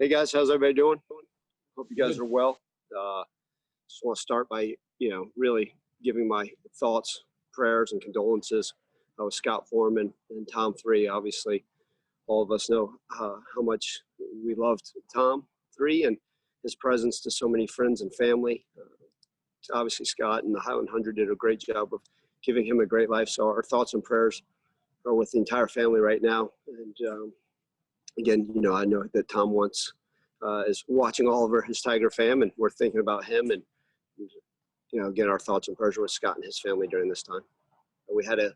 Hey guys, how's everybody doing? Hope you guys are well. Just want to start by, really giving my thoughts, prayers, and condolences with Scott Foreman and Tom 3. Obviously, all of us know how much we loved Tom 3 and his presence to so many friends and family. Obviously, Scott and the Highland 100 did a great job of giving him a great life. So our thoughts and prayers are with the entire family right now. And again, I know that Tom is watching all over his Tiger fam, and we're thinking about him. And again, our thoughts and prayers are with Scott and his family during this time. We had a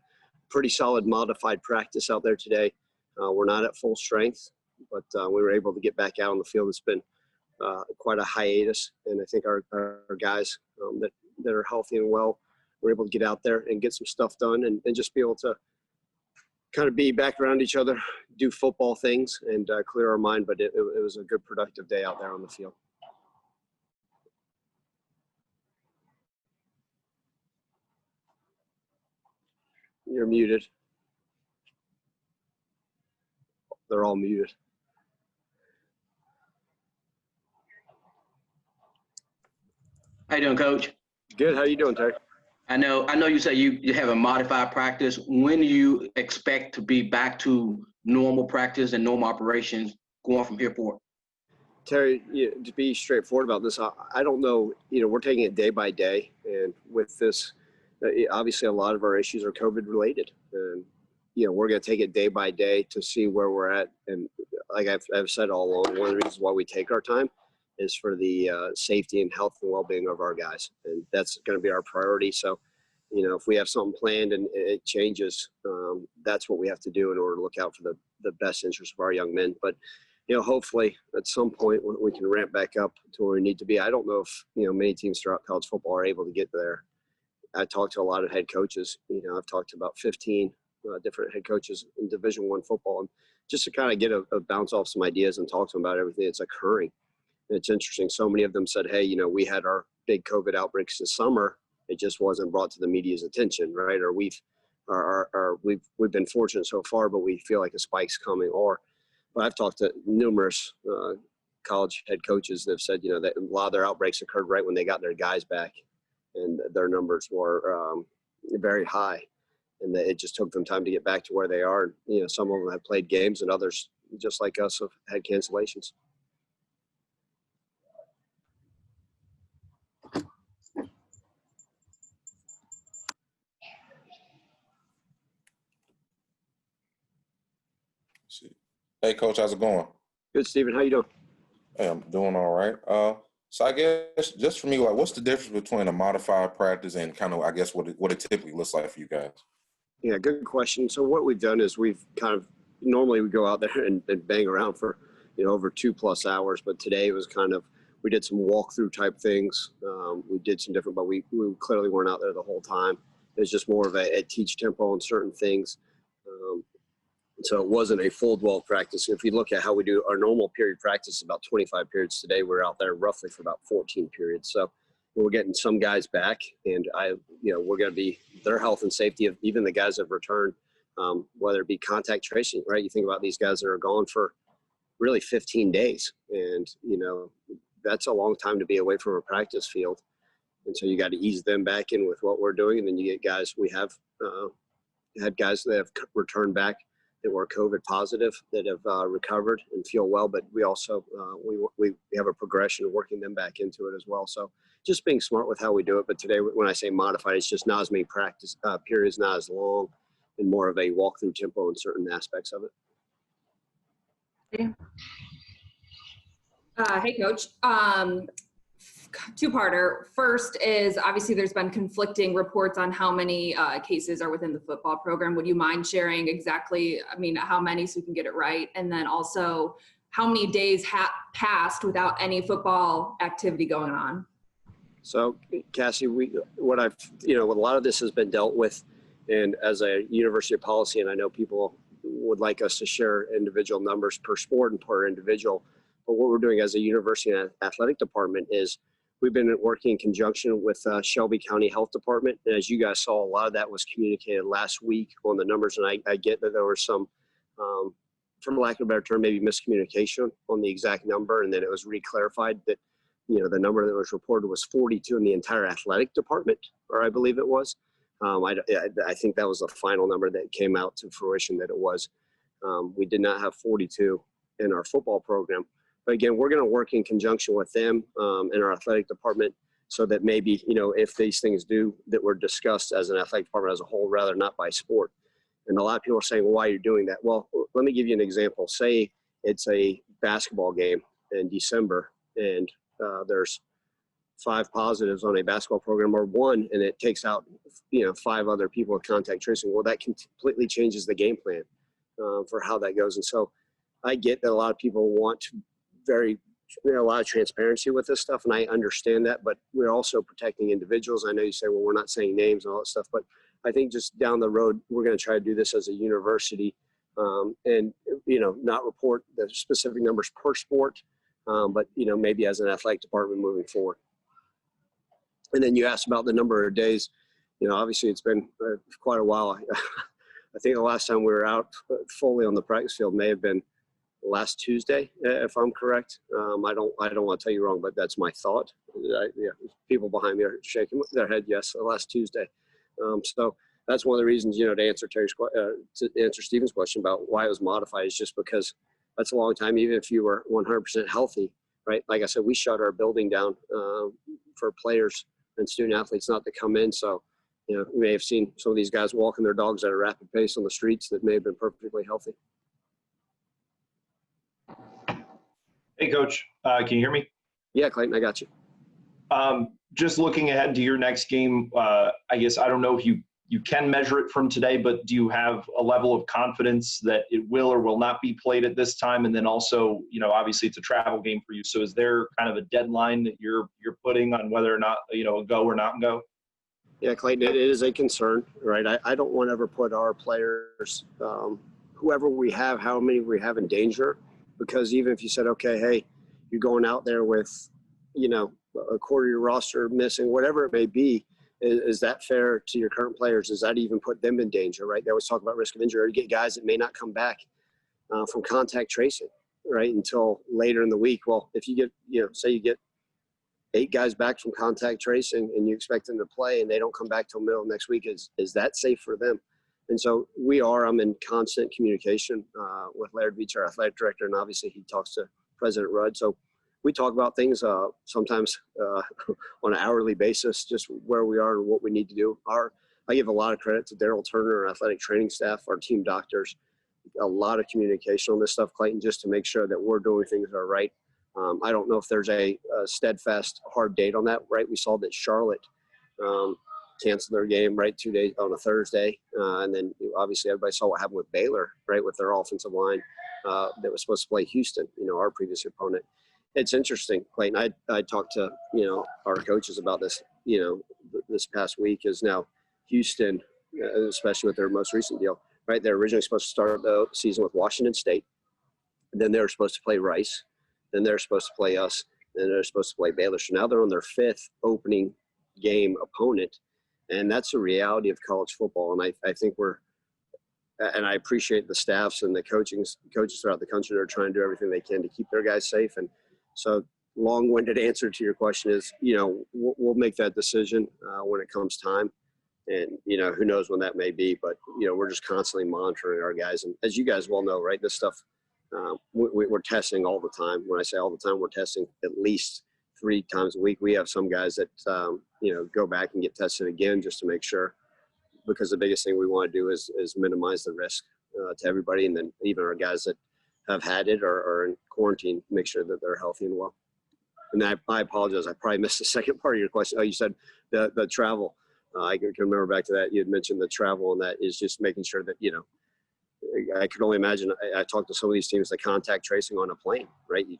pretty solid modified practice out there today. We're not at full strength, but we were able to get back out on the field. It's been quite a hiatus, and I think our guys that are healthy and well were able to get out there and get some stuff done and just be able to kind of be back around each other, do football things, and clear our mind. But it was a good, productive day out there on the field. You're muted. They're all muted. How you doing, Coach? Good. How you doing, Terry? I know you say you have a modified practice. When do you expect to be back to normal practice and normal operations going from here forward? Terry, to be straightforward about this, I don't know. We're taking it day by day, and with this, obviously a lot of our issues are COVID related, and we're going to take it day by day to see where we're at. And like I've said all along, one of the reasons why we take our time is for the safety and health and well-being of our guys, and that's going to be our priority. So, if we have something planned and it changes, that's what we have to do in order to look out for the best interest of our young men. But hopefully at some point we can ramp back up to where we need to be. I don't know if many teams throughout college football are able to get there. I talked to a lot of head coaches. I've talked to about 15 different head coaches in Division I football, and just to kind of get a bounce off some ideas and talk to them about everything that's occurring. It's interesting. So many of them said, hey, we had our big COVID outbreaks this summer. It just wasn't brought to the media's attention, right? Or we've been fortunate so far, but we feel like a spike's coming. But I've talked to numerous college head coaches that have said, that a lot of their outbreaks occurred right when they got their guys back, and their numbers were very high, and that it just took them time to get back to where they are. Some of them have played games, and others, just like us, have had cancellations. Hey, Coach, how's it going? Good, Stephen. How you doing? Hey, I'm doing all right. So I guess just for me, what's the difference between a modified practice and kind of, I guess, what it typically looks like for you guys? Yeah, good question. So what we've done is we've kind of normally we go out there and bang around for over 2+ hours, but today it was kind of we did some walkthrough type things. We did some different, but we clearly weren't out there the whole time. It was just more of a teach tempo on certain things. So it wasn't a full dwell practice. If you look at how we do our normal period practice, about 25 periods today, we're out there roughly for about 14 periods. So we're getting some guys back, and we're going to be their health and safety of even the guys that have returned, whether it be contact tracing, right? You think about these guys that are gone for really 15 days, and that's a long time to be away from a practice field. And so you got to ease them back in with what we're doing, and then you get guys. We have had guys that have returned back that were COVID positive that have recovered and feel well, but we also we have a progression of working them back into it as well. So just being smart with how we do it. But today, when I say modified, it's just not as many practice periods, not as long, and more of a walkthrough tempo in certain aspects of it. Hey, Coach. Two-parter. First is obviously there's been conflicting reports on how many cases are within the football program. Would you mind sharing exactly, how many so we can get it right? And then also how many days passed without any football activity going on? So Cassie, a lot of this has been dealt with, and as a university policy, and I know people would like us to share individual numbers per sport and per individual, but what we're doing as a university and athletic department is we've been working in conjunction with Shelby County Health Department. And as you guys saw, a lot of that was communicated last week on the numbers. And I get that there were some for lack of a better term, maybe miscommunication on the exact number. And then it was reclarified that, the number that was reported was 42 in the entire athletic department, or I believe it was. I think that was the final number that came out to fruition that it was. We did not have 42 in our football program. But again, we're going to work in conjunction with them in our athletic department so that maybe, if these things that were discussed as an athletic department as a whole, rather not by sport. And a lot of people are saying, well, why are you doing that? Well, let me give you an example. Say it's a basketball game in December and there's 5 positives on a basketball program or 1, and it takes out, 5 other people with contact tracing. Well, that completely changes the game plan for how that goes. And so I get that a lot of people want a lot of transparency with this stuff, and I understand that, but we're also protecting individuals. I know you say, well, we're not saying names and all that stuff, but I think just down the road, we're going to try to do this as a university and, not report the specific numbers per sport, but, maybe as an athletic department moving forward. And then you asked about the number of days. Obviously it's been quite a while. I think the last time we were out fully on the practice field may have been last Tuesday, if I'm correct. I don't want to tell you wrong, but that's my thought. People behind me are shaking their head. Yes, last Tuesday. So that's one of the reasons, to answer Stephen's question about why it was modified is just because that's a long time, even if you were 100% healthy, right? Like I said, we shut our building down for players and student athletes not to come in. So, you may have seen some of these guys walking their dogs at a rapid pace on the streets that may have been perfectly healthy. Hey, Coach, can you hear me? Yeah, Clayton, I got you. Just looking ahead to your next game, I guess I don't know if you can measure it from today, but do you have a level of confidence that it will or will not be played at this time? And then also, obviously it's a travel game for you. So is there kind of a deadline that you're putting on whether or not, a go or not go? Yeah, Clayton, it is a concern, right? I don't want to ever put our players, whoever we have, how many we have in danger, because even if you said, okay, hey, you're going out there with, a quarter of your roster missing, whatever it may be, is that fair to your current players? Does that even put them in danger, right? They always talk about risk of injury, or you get guys that may not come back from contact tracing, right, until later in the week. Well, if you get, say you get 8 guys back from contact tracing and you expect them to play and they don't come back till middle of next week, is that safe for them? And so I'm in constant communication with Laird Beach, our athletic director, and obviously he talks to President Rudd. So we talk about things sometimes on an hourly basis, just where we are and what we need to do. I give a lot of credit to Daryl Turner, our athletic training staff, our team doctors, a lot of communication on this stuff, Clayton, just to make sure that we're doing things that are right. I don't know if there's a steadfast hard date on that, right? We saw that Charlotte canceled their game, right, 2 days on a Thursday. And then obviously everybody saw what happened with Baylor, right, with their offensive line that was supposed to play Houston, our previous opponent. It's interesting, Clayton. I talked to, our coaches about this, this past week is now Houston, especially with their most recent deal, right? They're originally supposed to start the season with Washington State. Then they were supposed to play Rice. Then they're supposed to play us. Then they're supposed to play Baylor. So now they're on their 5th opening game opponent. And that's the reality of college football. And I think and I appreciate the staffs and the coaches throughout the country that are trying to do everything they can to keep their guys safe. And so long-winded answer to your question is, we'll make that decision when it comes time. And, who knows when that may be. But, we're just constantly monitoring our guys. And as you guys well know, right, this stuff, we're testing all the time. When I say all the time, we're testing at least 3 times a week. We have some guys that, go back and get tested again just to make sure, because the biggest thing we want to do is minimize the risk to everybody. And then even our guys that have had it or are in quarantine, make sure that they're healthy and well. And I apologize. I probably missed the second part of your question. Oh, you said the travel. I can remember back to that. You had mentioned the travel, and that is just making sure that, I could only imagine. I talked to some of these teams, the contact tracing on a plane, right? And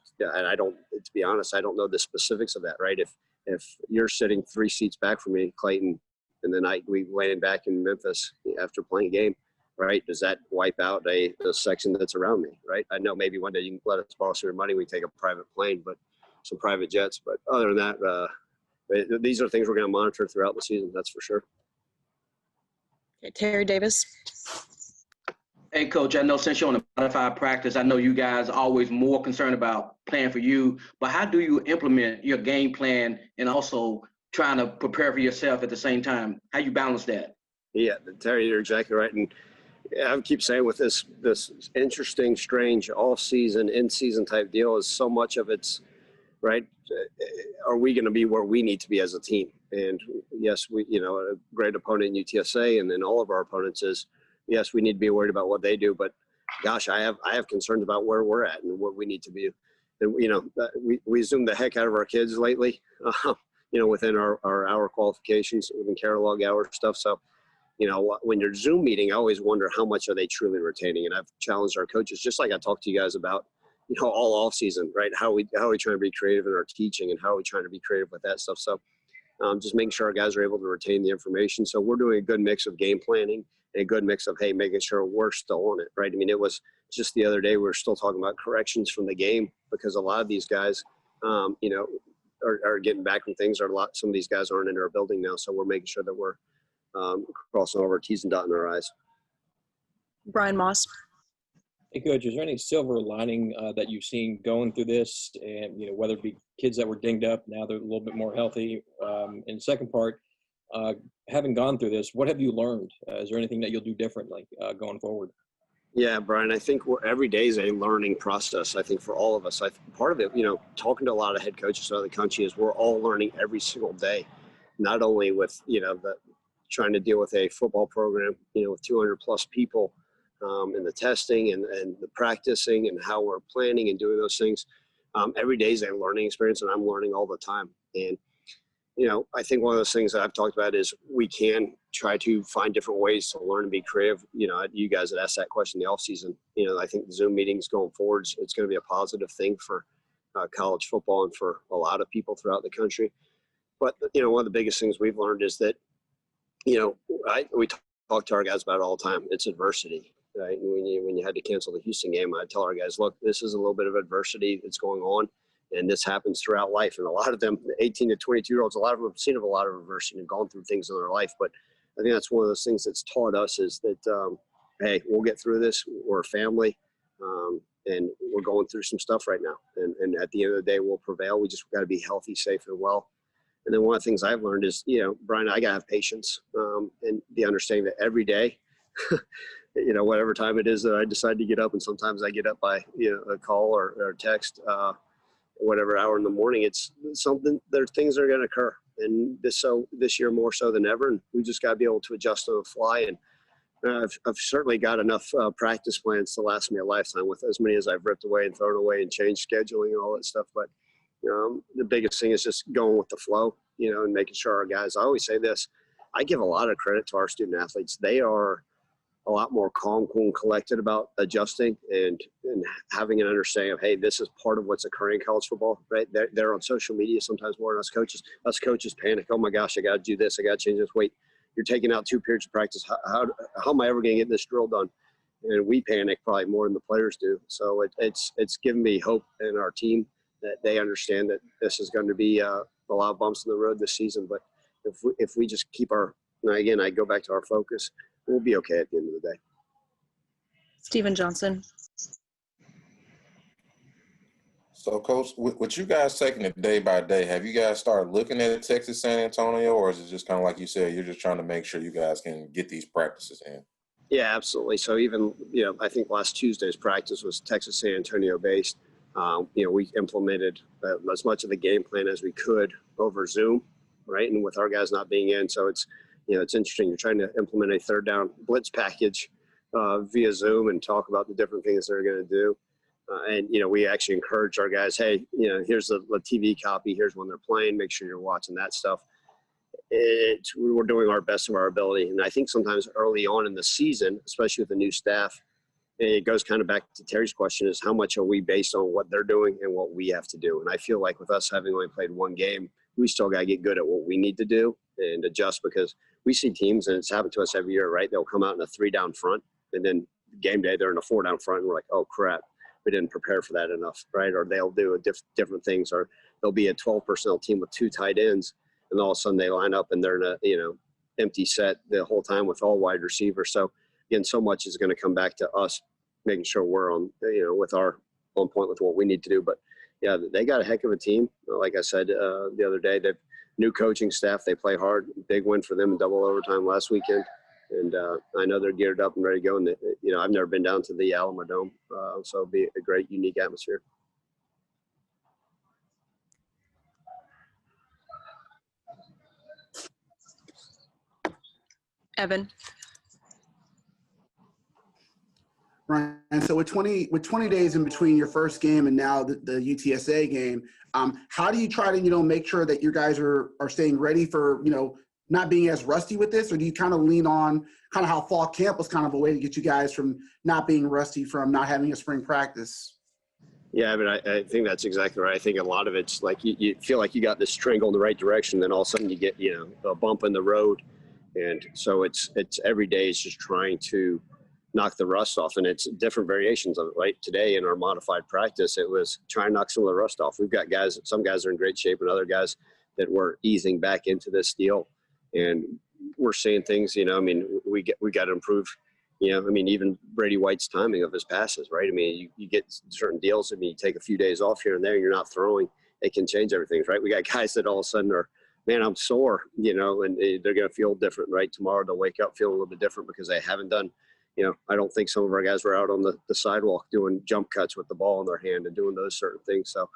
to be honest, I don't know the specifics of that, right? If you're sitting 3 seats back from me, Clayton, and then we landed back in Memphis after playing a game, right? Does that wipe out the section that's around me, right? I know maybe one day you can let us borrow some of your money. We take a private plane, but some private jets. But other than that, these are things we're going to monitor throughout the season. That's for sure. Okay, Terry Davis. Hey, Coach, I know since you're on the modified practice, I know you guys are always more concerned about playing for you, but how do you implement your game plan and also trying to prepare for yourself at the same time? How you balance that? Yeah, Terry, you're exactly right. And I keep saying with this interesting, strange off-season, in-season type deal is so much of it's, right, are we going to be where we need to be as a team? And yes, we, a great opponent in UTSA, and then all of our opponents is, yes, we need to be worried about what they do, but gosh, I have concerns about where we're at and what we need to be. And we Zoom the heck out of our kids lately, within our hour qualifications, within catalog hour stuff. So, when you're Zoom meeting, I always wonder how much are they truly retaining. And I've challenged our coaches, just like I talked to you guys about, all off season, right? How are we trying to be creative in our teaching, and how are we trying to be creative with that stuff? So just making sure our guys are able to retain the information. So we're doing a good mix of game planning and a good mix of, hey, making sure we're still on it, right? I mean, it was just the other day, we were still talking about corrections from the game because a lot of these guys, are getting back from things. Some of these guys aren't in our building now. So we're making sure that we're crossing over our T's and dotting our I's. Brian Moss. Hey, Coach, is there any silver lining that you've seen going through this? And, whether it be kids that were dinged up, now they're a little bit more healthy. And second part, having gone through this, what have you learned? Is there anything that you'll do differently going forward? Yeah, Brian, I think every day is a learning process, I think, for all of us. Part of it, talking to a lot of head coaches around the country is we're all learning every single day, not only with, trying to deal with a football program, with 200 plus people, and the testing and the practicing and how we're planning and doing those things. Every day is a learning experience, and I'm learning all the time. And, I think one of those things that I've talked about is we can try to find different ways to learn and be creative. You guys had asked that question in the off season. I think the Zoom meetings going forward, it's going to be a positive thing for college football and for a lot of people throughout the country. But, one of the biggest things we've learned is that, we talk to our guys about it all the time. It's adversity. Right? And when you had to cancel the Houston game, I tell our guys, look, this is a little bit of adversity that's going on, and this happens throughout life. And a lot of them, 18 to 22-year-olds, a lot of them have seen a lot of adversity and gone through things in their life. But I think that's one of those things that's taught us is that, hey, we'll get through this. We're a family, and we're going through some stuff right now. And at the end of the day, we'll prevail. We just got to be healthy, safe, and well. And then one of the things I've learned is, Brian, I got to have patience and the understanding that every day, whatever time it is that I decide to get up, and sometimes I get up by, a call or text, whatever hour in the morning, it's something, things are going to occur. And this year more so than ever. And we just got to be able to adjust on the fly. And I've certainly got enough practice plans to last me a lifetime, with as many as I've ripped away and thrown away and changed scheduling and all that stuff. But the biggest thing is just going with the flow, and making sure our guys, I always say this, I give a lot of credit to our student athletes. They are a lot more calm, cool, and collected about adjusting and having an understanding of, hey, this is part of what's occurring in college football, right? They're on social media sometimes more than us coaches. Us coaches panic. Oh my gosh, I got to do this. I got to change this. Wait, you're taking out 2 periods of practice. How am I ever going to get this drill done? And we panic probably more than the players do. So it's given me hope in our team that they understand that this is going to be a lot of bumps in the road this season. But if we just keep again, I go back to our focus, we'll be okay at the end of the day. Stephen Johnson. So, Coach, with you guys taking it day by day, have you guys started looking at Texas San Antonio, or is it just kind of like you said, you're just trying to make sure you guys can get these practices in? Yeah, absolutely. So even, I think last Tuesday's practice was Texas San Antonio based. We implemented as much of the game plan as we could over Zoom, right? And with our guys not being in. So it's interesting. You're trying to implement a third down blitz package via Zoom and talk about the different things they're going to do. And we actually encourage our guys, hey, here's the TV copy. Here's when they're playing. Make sure you're watching that stuff. We're doing our best of our ability. And I think sometimes early on in the season, especially with the new staff, it goes kind of back to Terry's question, is how much are we based on what they're doing and what we have to do? And I feel like with us having only played one game, we still got to get good at what we need to do and adjust, because we see teams, and it's happened to us every year, right? They'll come out in a 3-down front, and then game day they're in a 4-down front, and we're like, oh crap, we didn't prepare for that enough, right? Or they'll do different things, or there'll be a 12 personnel team with 2 tight ends, and all of a sudden they line up and they're in a empty set the whole time with all wide receivers. So again, so much is going to come back to us making sure we're on, with our on point with what we need to do. But yeah, they got a heck of a team. Like I said the other day, they've new coaching staff. They play hard. Big win for them in double overtime last weekend. And I know they're geared up and ready to go. And, I've never been down to the Alamo Dome, so it'll be a great, unique atmosphere. Evan. Ryan, so with 20 days in between your first game and now the UTSA game, how do you try to, make sure that your guys are staying ready for, not being as rusty with this? Or do you kind of lean on kind of how fall camp was kind of a way to get you guys from not being rusty from not having a spring practice? Yeah, I mean, I think that's exactly right. I think a lot of it's like you feel like you got this string going the right direction, then all of a sudden you get, a bump in the road. And so it's every day is just trying to knock the rust off, and it's different variations of it, right? Today in our modified practice, it was try and knock some of the rust off. We've got guys, some guys are in great shape and other guys that we're easing back into this deal. And we're seeing things, we got to improve, even Brady White's timing of his passes, right? I mean, you get certain deals. I mean, you take a few days off here and there, and you're not throwing, it can change everything, right? We got guys that all of a sudden are, man, I'm sore, and they're going to feel different, right? Tomorrow they'll wake up feeling a little bit different because they haven't done, I don't think some of our guys were out on the sidewalk doing jump cuts with the ball in their hand and doing those certain things. So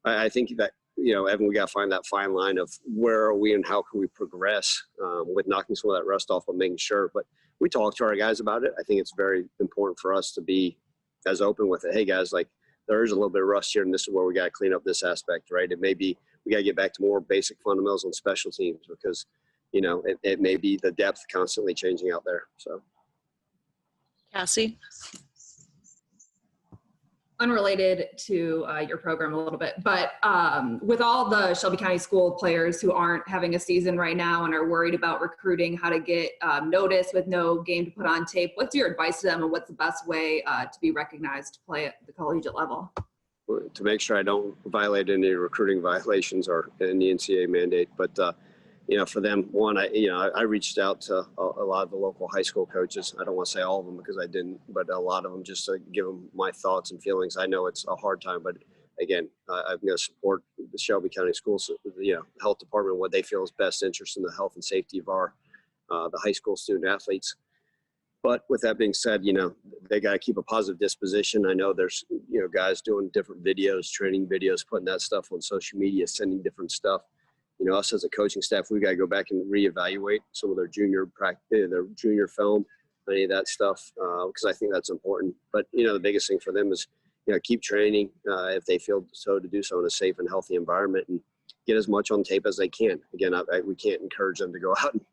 I think that, Evan, we got to find that fine line of where are we and how can we progress with knocking some of that rust off, but making sure. But we talk to our guys about it. I think it's very important for us to be as open with it. Hey, guys, like there is a little bit of rust here, and this is where we got to clean up this aspect, right? It may be we got to get back to more basic fundamentals on special teams because, it may be the depth constantly changing out there. So. Cassie. Unrelated to your program a little bit, but with all the Shelby County School players who aren't having a season right now and are worried about recruiting, how to get noticed with no game to put on tape, what's your advice to them, and what's the best way to be recognized to play at the collegiate level? To make sure I don't violate any recruiting violations or any NCAA mandate, but for them, one, I reached out to a lot of the local high school coaches. I don't want to say all of them because I didn't, but a lot of them just to give them my thoughts and feelings. I know it's a hard time, but again, I'm going to support the Shelby County Schools, health department, what they feel is best interest in the health and safety of our the high school student athletes. But with that being said, they got to keep a positive disposition. I know there's, guys doing different videos, training videos, putting that stuff on social media, sending different stuff. Us as a coaching staff, we got to go back and reevaluate some of their junior practice, their junior film, any of that stuff, because I think that's important. But, the biggest thing for them is, keep training if they feel so to do so in a safe and healthy environment and get as much on tape as they can. Again, we can't encourage them to go out and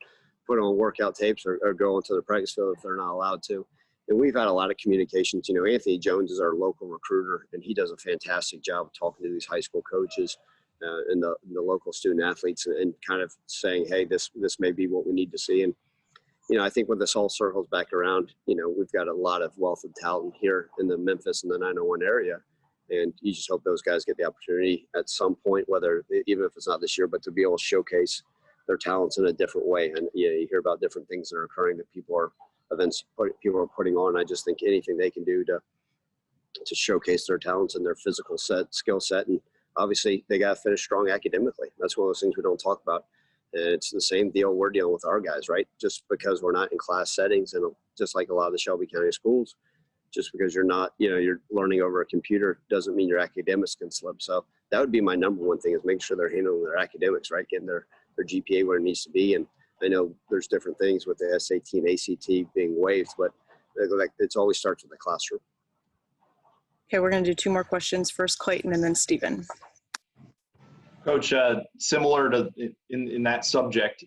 put on workout tapes or go into the practice field if they're not allowed to. And we've had a lot of communications. Anthony Jones is our local recruiter, and he does a fantastic job of talking to these high school coaches and the local student athletes and kind of saying, hey, this may be what we need to see. And, I think when this all circles back around, we've got a lot of wealth of talent here in the Memphis and the 901 area. And you just hope those guys get the opportunity at some point, even if it's not this year, but to be able to showcase their talents in a different way. And you hear about different things that are occurring that people are putting on. I just think anything they can do to showcase their talents and their physical skill set. And obviously, they got to finish strong academically. That's one of those things we don't talk about. And it's the same deal we're dealing with our guys, right? Just because we're not in class settings, and just like a lot of the Shelby County schools, just because you're not, you're learning over a computer doesn't mean your academics can slip. So that would be my number one thing, is making sure they're handling their academics, right? Getting their GPA where it needs to be. And I know there's different things with the SAT and ACT being waived, but it's always starts with the classroom. Okay, we're going to do two more questions. First Clayton and then Stephen. Coach, similar to in that subject,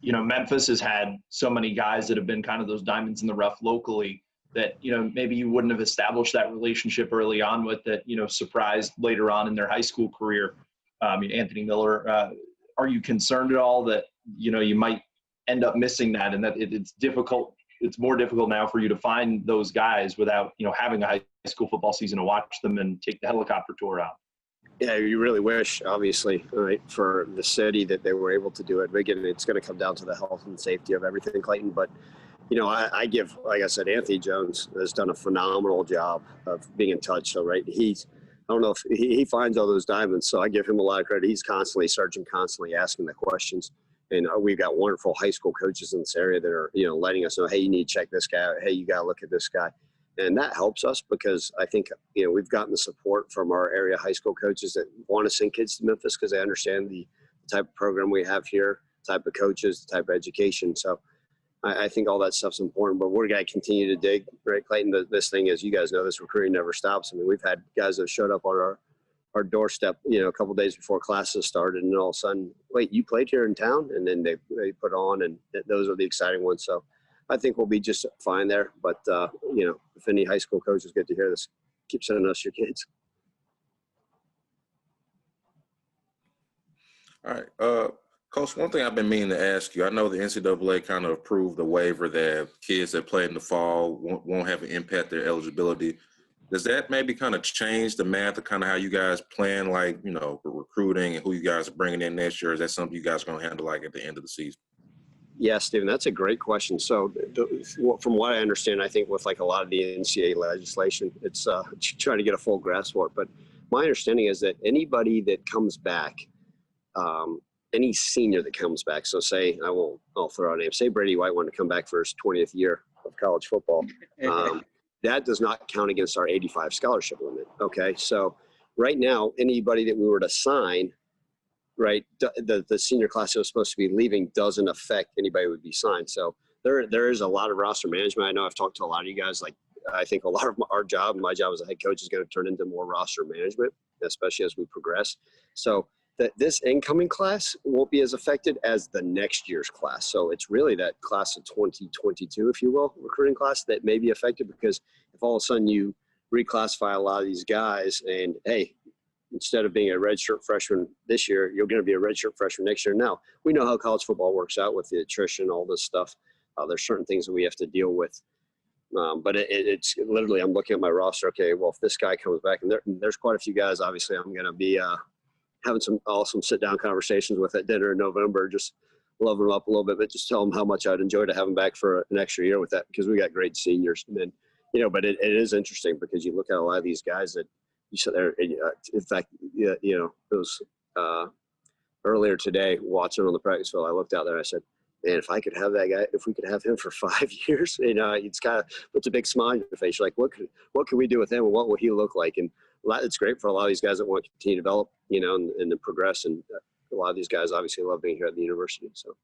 Memphis has had so many guys that have been kind of those diamonds in the rough locally that, maybe you wouldn't have established that relationship early on with, that, surprised later on in their high school career. Anthony Miller, are you concerned at all that, you might end up missing that, and that it's difficult? It's more difficult now for you to find those guys without, having a high school football season to watch them and take the helicopter tour out. Yeah, you really wish, obviously, right, for the city that they were able to do it. But again, it's going to come down to the health and safety of everything, Clayton. But I give, like I said, Anthony Jones has done a phenomenal job of being in touch. So, right, I don't know if he finds all those diamonds. So I give him a lot of credit. He's constantly searching, constantly asking the questions. And we've got wonderful high school coaches in this area that are, letting us know, hey, you need to check this guy out. Hey, you got to look at this guy. And that helps us because I think, we've gotten the support from our area high school coaches that want to send kids to Memphis because they understand the type of program we have here, type of coaches, the type of education. So I think all that stuff's important, but we're going to continue to dig, right, Clayton? This thing, as you guys know, this recruiting never stops. I mean, we've had guys that showed up on our doorstep, a couple of days before classes started, and all of a sudden, wait, you played here in town? And then they put on, and those are the exciting ones. So I think we'll be just fine there. But, if any high school coaches get to hear this, keep sending us your kids. All right. Coach, one thing I've been meaning to ask you, I know the NCAA kind of approved a waiver that kids that play in the fall won't have an impact their eligibility. Does that maybe kind of change the math of kind of how you guys plan, like, recruiting and who you guys are bringing in next year? Is that something you guys are going to handle like at the end of the season? Yeah, Stephen, that's a great question. So from what I understand, I think with like a lot of the NCAA legislation, it's trying to get a full grasp for it. But my understanding is that anybody that comes back, any senior that comes back, so say, I'll throw out a name, say Brady White wanted to come back for his 20th year of college football. That does not count against our 85 scholarship limit. Okay. So right now, anybody that we were to sign, right, the senior class that was supposed to be leaving doesn't affect anybody who would be signed. So there is a lot of roster management. I know I've talked to a lot of you guys. Like, I think a lot of our job, my job as a head coach, is going to turn into more roster management, especially as we progress. So that this incoming class won't be as affected as the next year's class. So it's really that class of 2022, if you will, recruiting class that may be affected, because if all of a sudden you reclassify a lot of these guys and, hey, instead of being a redshirt freshman this year, you're going to be a redshirt freshman next year. Now, we know how college football works out with the attrition, all this stuff. There's certain things that we have to deal with. But it's literally, I'm looking at my roster. Okay, well, if this guy comes back, and there's quite a few guys, obviously, I'm going to be having some awesome sit-down conversations with at dinner in November, just loving them up a little bit, but just tell them how much I'd enjoy to have them back for an extra year with that, because we got great seniors. And then, but it is interesting because you look at a lot of these guys that you sit there, and, in fact, it was earlier today watching on the practice field, I looked out there, I said, man, if I could have that guy, if we could have him for 5 years, it's kind of puts a big smile on your face. You're like, what can we do with him, and what will he look like? And it's great for a lot of these guys that want to continue to develop, and then progress. And a lot of these guys obviously love being here at the university. So.